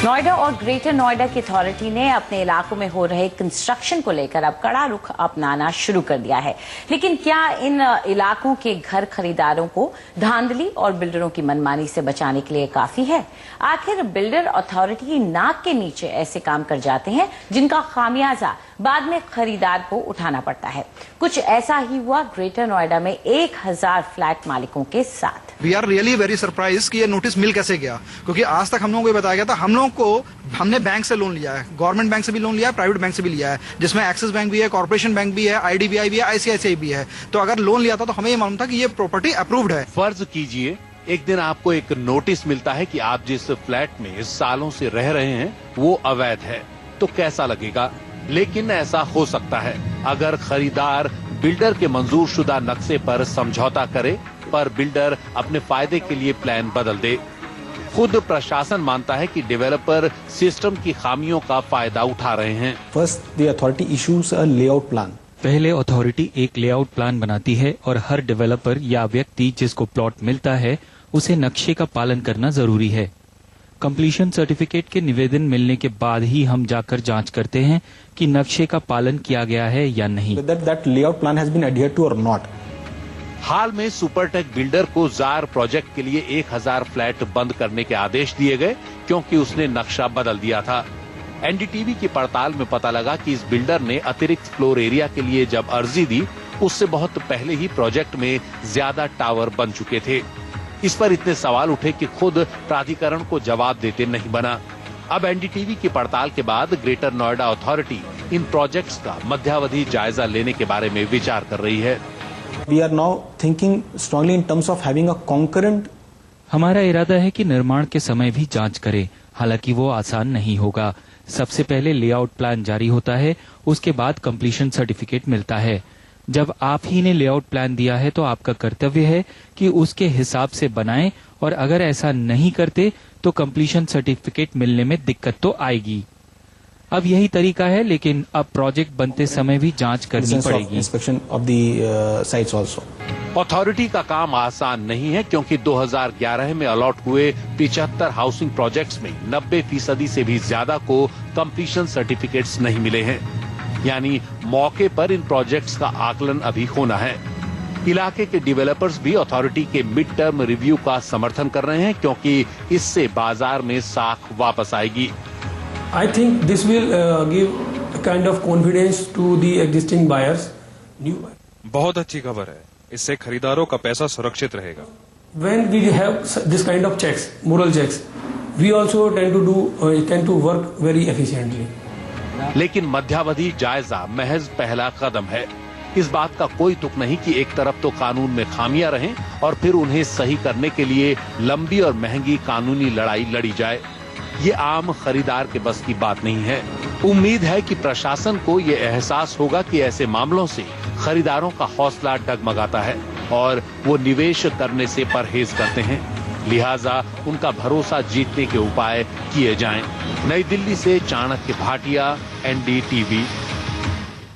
नोएडा और ग्रेटर नोएडा की अथॉरिटी ने अपने इलाकों में हो रहे कंस्ट्रक्शन को लेकर अब कड़ा रुख अपनाना शुरू कर दिया है। लेकिन क्या इन इलाकों के घर खरीदारों को धांधली और बिल्डरों की मनमानी से बचाने के लिए काफी है? आखिर बिल्डर अथॉरिटी की नाक के नीचे ऐसे काम कर जाते हैं जिनका खामियाजा बाद में खरीदार को उठाना पड़ता है। कुछ ऐसा ही हुआ ग्रेटर नोएडा में 1000 फ्लैट मालिकों के साथ। We are really very surprise कि ये नोटिस मिल कैसे गया, क्योंकि आज तक हम लोगों को बताया गया था। हम लोगों को हमने बैंक से लोन लिया है, गवर्नमेंट बैंक से भी लोन लिया है, प्राइवेट बैंक से भी लिया है, जिसमें एक्सिस बैंक भी है, कॉर्पोरेशन बैंक भी है, आईडीबीआई भी है, आईसीआईसीआई भी है। तो अगर लोन लिया था तो हमें ये मालूम था कि ये प्रॉपर्टी अप्रूव्ड है। फर्ज कीजिए एक दिन आपको एक नोटिस मिलता है कि आप जिस फ्लैट में सालों से रह रहे हैं वो अवैध है, तो कैसा लगेगा? लेकिन ऐसा हो सकता है अगर खरीदार बिल्डर के मंजूर शुदा नक्शे पर समझौता करे, पर बिल्डर अपने फायदे के लिए प्लान बदल दे। खुद प्रशासन मानता है कि डेवलपर सिस्टम की खामियों का फायदा उठा रहे हैं। First the authority issues a layout plan. पहले अथॉरिटी एक लेआउट प्लान बनाती है और हर डेवलपर या व्यक्ति जिसको प्लॉट मिलता है उसे नक्शे का पालन करना जरूरी है। कंप्लीशन सर्टिफिकेट के निवेदन मिलने के बाद ही हम जाकर जांच करते हैं कि नक्शे का पालन किया गया है या नहीं। That layout plan has been adhered to or not. हाल में सुपरटेक बिल्डर को जार प्रोजेक्ट के लिए 1000 फ्लैट बंद करने के आदेश दिए गए क्योंकि उसने नक्शा बदल दिया था। एनडीटीवी की पड़ताल में पता लगा कि इस बिल्डर ने अतिरिक्त फ्लोर एरिया के लिए जब अर्जी दी उससे बहुत पहले ही प्रोजेक्ट में ज्यादा टावर बन चुके थे। इस पर इतने सवाल उठे कि खुद प्राधिकरण को जवाब देते नहीं बना। अब एनडीटीवी की पड़ताल के बाद greater Noida authority in projects का मध्यावधि जायजा लेने के बारे में विचार कर रही है। We are now thinking strongly in terms of having a concurrent. हमारा इरादा है कि निर्माण के समय भी जांच करें, हालांकि वो आसान नहीं होगा। सबसे पहले लेआउट प्लान जारी होता है, उसके बाद कंप्लीशन सर्टिफिकेट मिलता है। जब आप ही ने लेआउट प्लान दिया है तो आपका कर्तव्य है कि उसके हिसाब से बनाएं, और अगर ऐसा नहीं करते तो कंप्लीशन सर्टिफिकेट मिलने में दिक्कत तो आएगी। अब यही तरीका है, लेकिन अब प्रोजेक्ट बनते समय भी जांच करनी पड़ेगी। Inspection of the sites also. Authority का काम आसान नहीं है क्योंकि 2011 में अलॉट हुए 75 हाउसिंग प्रोजेक्ट्स में 90% से भी ज्यादा को कंप्लीशन सर्टिफिकेट्स नहीं मिले हैं। यानी मौके पर इन प्रोजेक्ट्स का आकलन अभी होना है। इलाके के डेवलपर्स भी अथॉरिटी के मिड टर्म रिव्यू का समर्थन कर रहे हैं क्योंकि इससे बाजार में साख वापस आएगी। I think this will give a kind of confidence to the existing buyers. बहुत अच्छी खबर है, इससे खरीदारों का पैसा सुरक्षित रहेगा। When we have this kind of checks, moral checks, we also tend to work very efficiently. लेकिन मध्यावधि जायजा महज पहला कदम है। इस बात का कोई तुक नहीं कि एक तरफ तो कानून में खामियां रहें और फिर उन्हें सही करने के लिए लंबी और महंगी कानूनी लड़ाई लड़ी जाए। ये आम खरीदार के बस की बात नहीं है। उम्मीद है कि प्रशासन को ये एहसास होगा कि ऐसे मामलों से खरीदारों का हौसला डगमगाता है और वो निवेश करने से परहेज करते हैं। लिहाजा उनका भरोसा जीतने के उपाय किए जाएं। नई दिल्ली से चाणक्य भाटिया, एनडीटीवी।